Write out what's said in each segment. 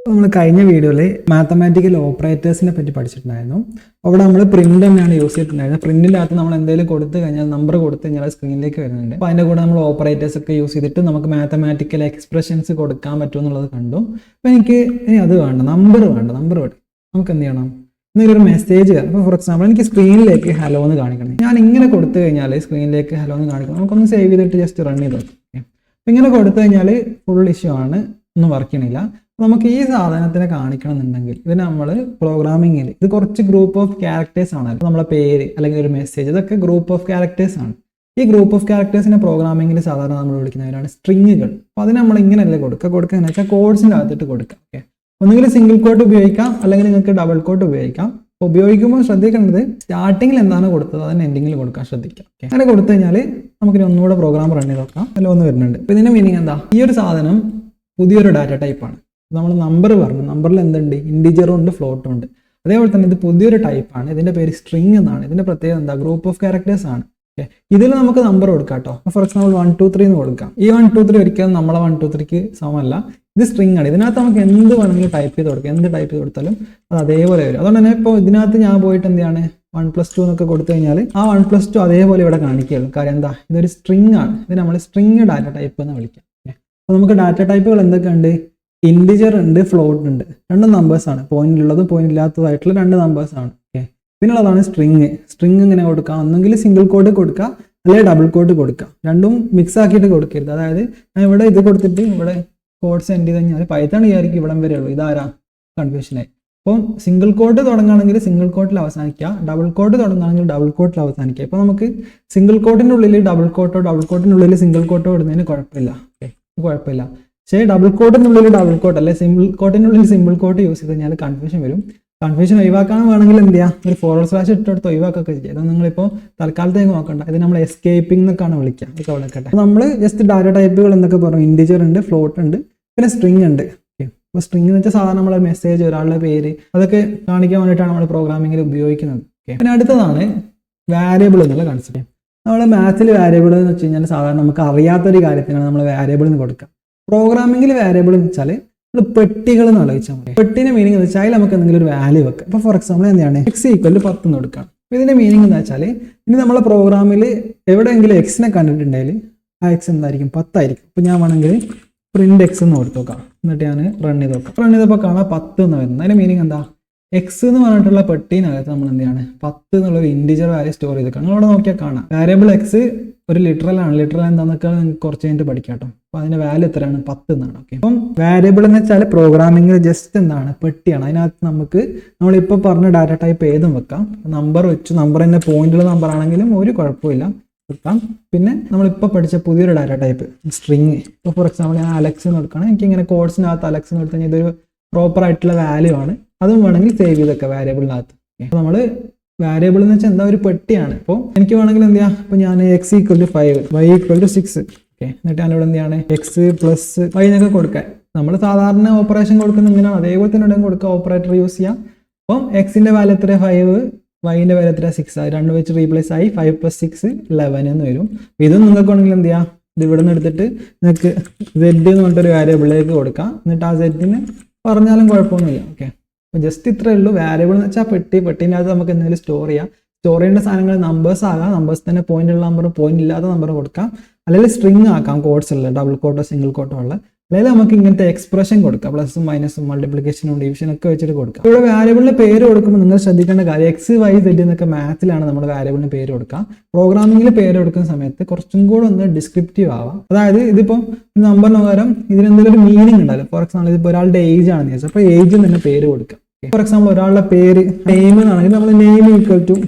നമ്മൾ കഴിഞ്ഞ വീഡിയോയിൽ മാത്തമാറ്റിക്കൽ ഓപ്പറേറ്റേഴ്സിനെ പറ്റി പഠിച്ചിട്ടുണ്ടായിരുന്നു. അവിടെ നമ്മൾ പ്രിന്റ് തന്നെയാണ് യൂസ് ചെയ്തിട്ടുണ്ടായിരുന്നത്. പ്രിന്റിൻ്റെ അകത്ത് നമ്മൾ എന്തെങ്കിലും കൊടുത്തു കഴിഞ്ഞാൽ നമ്പർ കൊടുത്തു കഴിഞ്ഞാൽ സ്ക്രീനിലേക്ക് വരുന്നുണ്ട്. അപ്പോൾ അതിൻ്റെ കൂടെ നമ്മൾ ഓപ്പറേറ്റേഴ്സ് ഒക്കെ യൂസ് ചെയ്തിട്ട് നമുക്ക് മാത്തമാറ്റിക്കൽ എക്സ്പ്രഷൻസ് കൊടുക്കാൻ പറ്റുമെന്നുള്ളത് കണ്ടു. അപ്പോൾ എനിക്ക് ഇനി അത് വേണ്ട, നമ്പർ വേണ്ട. നമുക്ക് എന്ത് ചെയ്യണം? എന്തെങ്കിലും ഒരു മെസ്സേജ്. അപ്പോൾ ഫോർ എക്സാമ്പിൾ എനിക്ക് സ്ക്രീനിലേക്ക് ഹലോ എന്ന് കാണിക്കണം. ഞാൻ ഇങ്ങനെ കൊടുത്തു കഴിഞ്ഞാൽ സ്ക്രീനിലേക്ക് ഹലോ എന്ന് കാണിക്കണം. നമുക്കൊന്ന് സേവ് ചെയ്തിട്ട് ജസ്റ്റ് റൺ ചെയ്ത് നോക്കാം. അപ്പോൾ ഇങ്ങനെ കൊടുത്തു കഴിഞ്ഞാൽ ഫുൾ ഇഷ്യൂ ആണ്, ഒന്നും വർക്ക് ചെയ്യണില്ല. നമുക്ക് ഈ സാധനത്തിനെ കാണിക്കണം എന്നുണ്ടെങ്കിൽ ഇതിന് നമ്മൾ പ്രോഗ്രാമിങ്ങിൽ ഇത് കുറച്ച് ഗ്രൂപ്പ് ഓഫ് ക്യാരക്ടേഴ്സ് ആണ്. നമ്മളെ പേര് അല്ലെങ്കിൽ ഒരു മെസ്സേജ്, ഇതൊക്കെ ഗ്രൂപ്പ് ഓഫ് ക്യാരക്ടേഴ്സ് ആണ്. ഈ ഗ്രൂപ്പ് ഓഫ് ക്യാരക്ടേഴ്സിനെ പ്രോഗ്രാമിങ്ങിൽ സാധാരണ നമ്മൾ വിളിക്കുന്നവരാണ് സ്ട്രിങ്ങുകൾ. അപ്പോൾ അതിന് നമ്മൾ ഇങ്ങനെയല്ലേ കൊടുക്കുക എന്ന് വെച്ചാൽ കോഡ്സിൻ്റെ അകത്തിട്ട് കൊടുക്കാം. ഓക്കെ, ഒന്നുകിൽ സിംഗിൾ കോട്ട് ഉപയോഗിക്കാം, അല്ലെങ്കിൽ നിങ്ങൾക്ക് ഡബിൾ കോട്ട് ഉപയോഗിക്കാം. അപ്പോൾ ഉപയോഗിക്കുമ്പോൾ ശ്രദ്ധിക്കേണ്ടത് സ്റ്റാർട്ടിങ്ങിൽ എന്താണ് കൊടുത്തത് അതിന് എൻഡിങ്ങിൽ കൊടുക്കാൻ ശ്രദ്ധിക്കാം. അങ്ങനെ കൊടുത്തു കഴിഞ്ഞാൽ നമുക്കിനി ഒന്നുകൂടെ പ്രോഗ്രാം റൺ ചെയ്ത് നോക്കാം. അതിൽ ഒന്ന് വരുന്നുണ്ട്. അപ്പോൾ ഇതിൻ്റെ മീനിങ് എന്താ? ഈ ഒരു സാധനം പുതിയൊരു ഡാറ്റ ടൈപ്പാണ്. നമ്മൾ നമ്പർ പറഞ്ഞു, നമ്പറിൽ എന്തുണ്ട്? ഇൻഡിജറും ഉണ്ട്, ഫ്ലോട്ടും ഉണ്ട്. അതേപോലെ തന്നെ ഇത് പുതിയൊരു ടൈപ്പാണ്. ഇതിന്റെ പേര് സ്ട്രിങ് എന്നാണ്. ഇതിന്റെ പ്രത്യേകത എന്താ? ഗ്രൂപ്പ് ഓഫ് ക്യാരക്ടേഴ്സ് ആണ്. ഓക്കെ, ഇതിൽ നമുക്ക് നമ്പർ കൊടുക്കാം കേട്ടോ. ഫോർ എക്സാമ്പിൾ 1 2 3 എന്ന് കൊടുക്കാം. ഈ 1 2 3 ഒരിക്കലും നമ്മളെ 1 2 3ക്ക് സമമല്ല. ഇത് സ്ട്രിങ് ആണ്. ഇതിനകത്ത് നമുക്ക് എന്ത് വേണമെങ്കിലും ടൈപ്പ് ചെയ്ത് കൊടുക്കാം. എന്ത് ടൈപ്പ് ചെയ്ത് കൊടുത്താലും അത് അതേപോലെ വരും. അതുകൊണ്ട് തന്നെ ഇപ്പോൾ ഇതിനകത്ത് ഞാൻ പോയിട്ട് എന്താണ് 1+2 എന്നൊക്കെ കൊടുത്തു കഴിഞ്ഞാൽ ആ 1+2 അതേപോലെ ഇവിടെ കാണിക്കുകയുള്ളൂ. കാര്യം എന്താ? ഇതൊരു സ്ട്രിങ് ആണ്. ഇത് നമ്മൾ സ്ട്രിങ് ഡാറ്റ ടൈപ്പ് എന്ന് വിളിക്കാം. അപ്പോൾ നമുക്ക് ഡാറ്റ ടൈപ്പുകൾ എന്തൊക്കെയുണ്ട്? ഇൻഡിജർ ഉണ്ട്, ഫ്ലോട്ട് ഉണ്ട്. രണ്ടും നമ്പേഴ്സ് ആണ്. പോയിന്റ് ഉള്ളതും പോയിന്റ് ഇല്ലാത്തതായിട്ടുള്ള രണ്ട് നമ്പേഴ്സ് ആണ്. Okay, പിന്നുള്ളതാണ് string. സ്ട്രിങ് ഇങ്ങനെ കൊടുക്കാം. ഒന്നെങ്കിൽ സിംഗിൾ കോഡ് കൊടുക്കുക, അല്ലെങ്കിൽ ഡബിൾ കോഡ് കൊടുക്കാം. രണ്ടും മിക്സ് ആക്കിയിട്ട് കൊടുക്കരുത്. അതായത് ഞാൻ ഇവിടെ ഇത് കൊടുത്തിട്ട് ഇവിടെ കോഡ് സെൻഡ് ചെയ്ത് കഴിഞ്ഞാൽ പൈത്തൺ വിചാരിക്കും ഇവിടം വരെ ഉള്ളൂ. ഇതാരാ? കൺഫ്യൂഷനായി. അപ്പം സിംഗിൾ കോഡ് തുടങ്ങുകയാണെങ്കിൽ സിംഗിൾ കോഡിൽ അവസാനിക്കുക, ഡബിൾ കോഡ് തുടങ്ങുകയാണെങ്കിൽ ഡബിൾ കോഡിൽ അവസാനിക്കുക. ഇപ്പോൾ നമുക്ക് സിംഗിൾ കോഡിൻ്റെ ഉള്ളിൽ ഡബിൾ കോട്ടോ ഡബിൾ കോഡിൻ്റെ ഉള്ളിൽ സിംഗിൾ കോട്ടോ ഇടുന്നതിന് കുഴപ്പമില്ല. ഓക്കെ, കുഴപ്പമില്ല. പക്ഷേ ഡബിൾ കോട്ടിനുള്ളിൽ ഡബിൾ കോട്ട് അല്ലെ സിംഗിൾ കോട്ടിനുള്ളിൽ സിംഗിൾ കോട്ട് യൂസ് ചെയ്ത് കഴിഞ്ഞാൽ കൺഫ്യൂഷൻ വരും. കൺഫ്യൂഷൻ ഒഴിവാക്കാൻ വേണമെങ്കിൽ എന്ത് ചെയ്യാം? ഒരു // ഇട്ടെടുത്ത് ഒഴിവാക്കൊക്കെ ചെയ്യാം. ഇത് നിങ്ങളിപ്പോൾ തൽക്കാലത്തേക്ക് നോക്കണ്ട. ഇത് നമ്മൾ എസ്കേപ്പിംഗ് എന്നൊക്കെയാണ് വിളിക്കുക. ഇതൊക്കെ വിളിക്കട്ടെ. നമ്മൾ ജസ്റ്റ് ഡാറ്റ ടൈപ്പുകൾ എന്തൊക്കെ പറഞ്ഞു? ഇൻഡിജർ ഉണ്ട്, ഫ്ലോട്ട് ഉണ്ട്, പിന്നെ സ്ട്രിങ് ഉണ്ട്. ഓക്കെ, അപ്പോൾ സ്ട്രിങ് എന്ന് വെച്ചാൽ സാധാരണ നമ്മളെ മെസ്സേജ്, ഒരാളുടെ പേര്, അതൊക്കെ കാണിക്കാൻ വേണ്ടിയിട്ടാണ് നമ്മൾ പ്രോഗ്രാമിങ്ങിൽ ഉപയോഗിക്കുന്നത്. ഓക്കെ, പിന്നെ അടുത്തതാണ് വാരിയബിൾ എന്നുള്ള കൺസെപ്റ്റ്. നമ്മൾ മാത്സിൽ വാരിയബിൾ എന്ന് വെച്ച് കഴിഞ്ഞാൽ സാധാരണ നമുക്ക് അറിയാത്തൊരു കാര്യത്തിനാണ് നമ്മൾ വാരിയബിൾ എന്ന് കൊടുക്കുക. പ്രോഗ്രാമിംഗിൽ വാരിയബിൾ എന്ന് വെച്ചാൽ നമ്മൾ പെട്ടികൾ എന്ന് ആലോചിച്ചാൽ മതി. പെട്ടിന്റെ മീനിങ് എന്ന് വെച്ചാൽ നമുക്ക് എന്തെങ്കിലും ഒരു വാല്യൂ വെക്കാം. ഇപ്പോൾ ഫോർ എക്സാമ്പിൾ എന്താണ് x = 10 എന്ന് കൊടുക്കാം. അപ്പോൾ ഇതിന്റെ മീനിങ് എന്താ വെച്ചാൽ ഇനി നമ്മളെ പ്രോഗ്രാമിൽ എവിടെയെങ്കിലും എക്സിനെ കണ്ടിട്ടുണ്ടെങ്കിൽ ആ എക്സ് എന്തായിരിക്കും? 10 ആയിരിക്കും. അപ്പോൾ ഞാൻ വേണമെങ്കിൽ പ്രിന്റ് x എന്ന് കൊടുത്തു നോക്കാം. എന്നിട്ട് ഞാൻ റൺ ചെയ്ത് നോക്കാം. റൺ ചെയ്തപ്പോൾ കാണാം 10 എന്ന് വരുന്നത്. അതിന്റെ മീനിങ് എന്താ? എക്സ് എന്ന് പറഞ്ഞിട്ടുള്ള പെട്ടിനകത്ത് നമ്മൾ എന്ത് ചെയ്യാണ്? 10 എന്നുള്ളൊരു ഇൻഡിജർ വാല്യൂ സ്റ്റോർ ചെയ്തിരിക്കണം. നിങ്ങൾ അവിടെ നോക്കിയാൽ കാണാം വാരിയബിൾ എക്സ് ഒരു ലിറ്ററലാണ്. ലിറ്ററൽ എന്താണെന്നൊക്കെ നിങ്ങൾക്ക് കുറച്ച് കഴിഞ്ഞിട്ട് പഠിക്കാം കേട്ടോ. അപ്പോൾ അതിന്റെ വാല്യൂ എത്രയാണ്? 10 എന്നാണ്. ഓക്കെ, അപ്പം വാരിയബിൾ എന്ന് വെച്ചാൽ പ്രോഗ്രാമിംഗിൽ ജസ്റ്റ് എന്താണ്? പെട്ടിയാണ്. അതിനകത്ത് നമുക്ക് നമ്മളിപ്പോൾ പറഞ്ഞ ഡാറ്റ ടൈപ്പ് ഏതും വെക്കാം. നമ്പർ വെച്ചു, നമ്പർ തന്നെ പോയിന്റുള്ള നമ്പർ ആണെങ്കിലും ഒരു കുഴപ്പമില്ല വെക്കാം. പിന്നെ നമ്മളിപ്പോൾ പഠിച്ച പുതിയൊരു ഡാറ്റ ടൈപ്പ് സ്ട്രിങ്. ഇപ്പോൾ ഫോർ എക്സാമ്പിൾ ഞാൻ അലക്സ് എന്ന് കൊടുക്കണം. എനിക്ക് ഇങ്ങനെ കോഡ്സിനകത്ത് അലക്സ് എന്ന് കൊടുത്തു കഴിഞ്ഞാൽ ഇതൊരു പ്രോപ്പർ ആയിട്ടുള്ള വാല്യൂ ആണ്. അതും വേണമെങ്കിൽ സേവ് ചെയ്തൊക്കെ വാരിയബിളിനകത്ത്. അപ്പോൾ നമ്മൾ വാരിയബിൾ എന്ന് വെച്ചാൽ എന്താ? ഒരു പെട്ടിയാണ്. അപ്പോൾ എനിക്ക് വേണമെങ്കിൽ എന്ത് ചെയ്യാം? അപ്പോൾ ഞാൻ x = 5, y = 6. ഓക്കെ, എന്നിട്ട് ഞാനിവിടെ എന്ത് ചെയ്യാണ്? x + y എന്നൊക്കെ കൊടുക്കാൻ. നമ്മൾ സാധാരണ ഓപ്പറേഷൻ കൊടുക്കുന്ന ഇങ്ങനെയാണ്. അതേപോലെ തന്നെ ഇവിടെ കൊടുക്കുക, ഓപ്പറേറ്റർ യൂസ് ചെയ്യാം. അപ്പം എക്സിന്റെ വാല്യൂ എത്ര? 5, വൈൻ്റെ വാല്യൂ എത്ര? 6. രണ്ട് വെച്ച് റീപ്ലേസ് ആയി. 5 + 6 11 എന്ന് വരും. ഇതും നിങ്ങൾക്ക് വേണമെങ്കിൽ എന്ത് ചെയ്യാം? ഇത് ഇവിടെ നിന്ന് എടുത്തിട്ട് നിങ്ങൾക്ക് z എന്ന് പറഞ്ഞിട്ടൊരു വാരിയബിളിലേക്ക് കൊടുക്കാം. എന്നിട്ട് ആ z-ന് പറഞ്ഞാലും കുഴപ്പമൊന്നുമില്ല. ഓക്കെ, അപ്പോൾ ജസ്റ്റ് ഇത്രയേ ഉള്ളൂ. വാരിയബിൾ എന്ന് വെച്ചാൽ പെട്ടിൻ്റെ അകത്ത് നമുക്ക് എന്തെങ്കിലും സ്റ്റോർ ചെയ്യാം. സ്റ്റോർ ചെയ്യേണ്ട സാധനങ്ങൾ നമ്പേഴ്സ് ആകാം. നമ്പേഴ്സ് തന്നെ പോയിന്റ് ഉള്ള നമ്പർ, പോയിന്റ് ഇല്ലാത്ത നമ്പർ കൊടുക്കാം. അല്ലെങ്കിൽ സ്ട്രിങ് ആക്കാം, കോഡ്സ് ഉള്ള ഡബിൾ കോട്ടോ സിംഗിൾ കോട്ടോ ഉള്ള. അല്ലെങ്കിൽ നമുക്ക് ഇങ്ങനത്തെ എക്സ്പ്രഷൻ കൊടുക്കാം. പ്ലസും മൈനസും മൾട്ടിപ്ലിക്കേഷനും ഡിവിഷനും ഒക്കെ വെച്ചിട്ട് കൊടുക്കാം. ഇവിടെ വാരിയബിളിന് പേര് കൊടുക്കുമ്പോൾ നിങ്ങൾ ശ്രദ്ധിക്കേണ്ട കാര്യം x y z എന്നൊക്കെ മാത്സിലാണ് നമ്മൾ വാരിയബിളിന് പേര് കൊടുക്കുക. പ്രോഗ്രാമിംഗിൽ പേര് കൊടുക്കുന്ന സമയത്ത് കുറച്ചും കൂടെ ഒന്ന് ഡിസ്ക്രിപ്റ്റീവ് ആവാം. അതായത് ഇതിപ്പോൾ നമ്പറിന് പകരം ഇതിനെന്തെങ്കിലും ഒരു മീനിങ് ഉണ്ടല്ലോ. ഫോർ എക്സാമ്പിൾ ഇതിപ്പോൾ ഒരാളുടെ ഏജ് ആണെന്ന് ചോദിച്ചാൽ അപ്പോൾ ഏജ് തന്നെ പേര് കൊടുക്കാം. ഫോർ എക്സാമ്പിൾ ഒരാളുടെ പേര് നെയിം എന്നാണെങ്കിൽ നമ്മൾ നെയിം =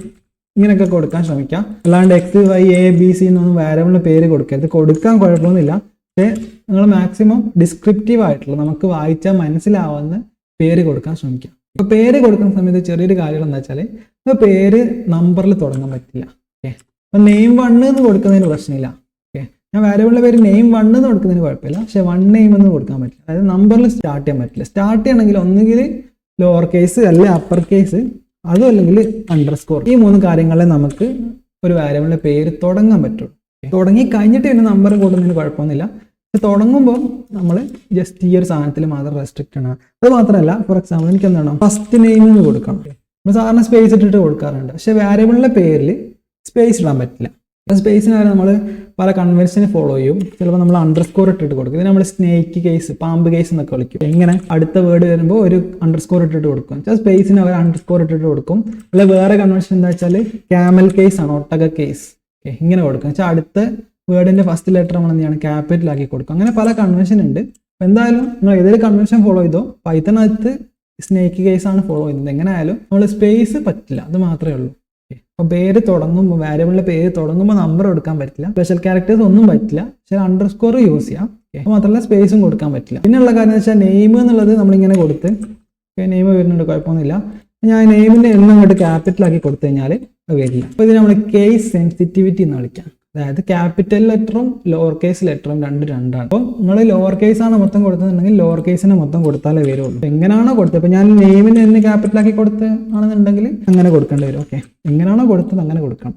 ഇങ്ങനെയൊക്കെ കൊടുക്കാൻ ശ്രമിക്കാം. അല്ലാണ്ട് x y a b c എന്നൊന്നും വാരിയബിളിന് പേര് കൊടുക്കരുത്. കൊടുക്കാൻ കുഴപ്പമൊന്നുമില്ല. പക്ഷേ നിങ്ങൾ മാക്സിമം ഡിസ്ക്രിപ്റ്റീവ് ആയിട്ടുള്ള നമുക്ക് വായിച്ചാൽ മനസ്സിലാവുന്ന പേര് കൊടുക്കാൻ ശ്രമിക്കാം. ഇപ്പോൾ പേര് കൊടുക്കുന്ന സമയത്ത് ചെറിയൊരു കാര്യം എന്താ വെച്ചാൽ ഇപ്പോൾ പേര് നമ്പറിൽ തുടങ്ങാൻ പറ്റില്ല. ഓക്കെ, അപ്പോൾ നെയിം 1 എന്ന് കൊടുക്കുന്നതിന് പ്രശ്നമില്ല. ഓക്കെ, ഞാൻ വാരിയബിളിൻ്റെ പേര് നെയിം 1 എന്ന് കൊടുക്കുന്നതിന് കുഴപ്പമില്ല. പക്ഷേ 1 നെയിം എന്ന് കൊടുക്കാൻ പറ്റില്ല. അതായത് നമ്പറിൽ സ്റ്റാർട്ട് ചെയ്യാൻ പറ്റില്ല. സ്റ്റാർട്ട് ചെയ്യണമെങ്കിൽ ഒന്നുകിൽ ലോവർ കേസ് അല്ലെങ്കിൽ അപ്പർ കേസ്, അതും അല്ലെങ്കിൽ അണ്ടർസ്കോർ. ഈ 3 കാര്യങ്ങളെ നമുക്ക് ഒരു വാരിയബിളിൻ്റെ പേര് തുടങ്ങാൻ പറ്റുള്ളൂ. തുടങ്ങി കഴിഞ്ഞിട്ട് പിന്നെ നമ്പർ കൂടുന്നതിന് കുഴപ്പമൊന്നുമില്ല. തുടങ്ങുമ്പോൾ നമ്മൾ ജസ്റ്റ് ഈ ഒരു സാധനത്തിൽ മാത്രം റെസ്ട്രിക്റ്റ് ആണ്. അത് മാത്രമല്ല, ഫോർ എക്സാമ്പിൾ എനിക്ക് എന്താണ് ഫസ്റ്റ് നെയിം എന്ന് കൊടുക്കണം. നമ്മൾ സാധാരണ സ്പേസ് ഇട്ടിട്ട് കൊടുക്കാറുണ്ട്. പക്ഷെ വേരിയബിളിന്റെ പേരിൽ സ്പേസ് ഇടാൻ പറ്റില്ല. സ്പേസിന് വരെ നമ്മൾ പല കൺവെൻഷനെ ഫോളോ ചെയ്യും. ചിലപ്പോൾ നമ്മൾ അണ്ടർസ്കോർ ഇട്ടിട്ട് കൊടുക്കും. ഇത് നമ്മൾ സ്നേക്ക് കേസ്, പാമ്പ് കേസ് എന്നൊക്കെ വിളിക്കും. ഇങ്ങനെ അടുത്ത വേർഡ് വരുമ്പോൾ ഒരു അണ്ടർസ്കോർ ഇട്ടിട്ട് കൊടുക്കും. വെച്ചാൽ സ്പേസിന് അവർ അണ്ടർസ്കോർ ഇട്ടിട്ട് കൊടുക്കും. അല്ലെ വേറെ കൺവെൻഷൻ എന്താ വെച്ചാൽ ക്യാമൽ കേസ് ആണ്, ഒട്ടക കേസ്. ഇങ്ങനെ കൊടുക്കും. വെച്ചാൽ അടുത്ത വേർഡിന്റെ ഫസ്റ്റ് ലെറ്റർ നമ്മൾ എന്ത് ചെയ്യണം, ക്യാപിറ്റൽ ആക്കി കൊടുക്കും. അങ്ങനെ പല കൺവെൻഷൻ ഉണ്ട്. എന്തായാലും നിങ്ങൾ ഏതൊരു കൺവെൻഷൻ ഫോളോ ചെയ്തോ, പൈത്തനകത്ത് സ്നേക്ക് കേസ് ആണ് ഫോളോ ചെയ്യുന്നത്. എങ്ങനെ ആയാലും നമ്മൾ സ്പേസ് പറ്റില്ല, അത് മാത്രമേ ഉള്ളൂ. അപ്പോൾ പേര് തുടങ്ങുമ്പോൾ, വാരിയബിളിന്റെ പേര് തുടങ്ങുമ്പോൾ നമ്പർ കൊടുക്കാൻ പറ്റില്ല. സ്പെഷ്യൽ ക്യാരക്ടേഴ്സ് ഒന്നും പറ്റില്ല. പക്ഷേ അണ്ടർസ്കോർ യൂസ് ചെയ്യാം. അപ്പോൾ മാത്രമല്ല സ്പേസും കൊടുക്കാൻ പറ്റില്ല. പിന്നെയുള്ള കാര്യം എന്ന് വെച്ചാൽ നെയിം എന്നുള്ളത് നമ്മളിങ്ങനെ കൊടുത്ത് നെയിം വരുന്നുണ്ട്, കുഴപ്പമൊന്നുമില്ല. ഞാൻ നെയിമിന്റെ എണ്ണം അങ്ങോട്ട് ക്യാപിറ്റൽ ആക്കി കൊടുത്തു കഴിഞ്ഞാൽ അത് വരില്ല. അപ്പോൾ ഇത് നമ്മൾ കേസ് സെൻസിറ്റിവിറ്റി എന്ന് വിളിക്കാം. അതായത് ക്യാപിറ്റൽ ലെറ്ററും ലോവർ കേസ് ലെറ്ററും രണ്ടാണ്. അപ്പോൾ നിങ്ങൾ ലോവർ കേസ് ആണ് മൊത്തം കൊടുത്തിട്ടുണ്ടെങ്കിൽ ലോവർ കേസിനെ മൊത്തം കൊടുത്താലേ വരുള്ളൂ. എങ്ങനെയാണോ കൊടുത്തത്, ഇപ്പൊ ഞാൻ നെയിമിന് തന്നെ ക്യാപിറ്റൽ ആക്കി കൊടുത്ത് ആണെന്നുണ്ടെങ്കിൽ അങ്ങനെ കൊടുക്കേണ്ടി വരും. ഓക്കെ, എങ്ങനെയാണോ കൊടുത്തത് അങ്ങനെ കൊടുക്കണം.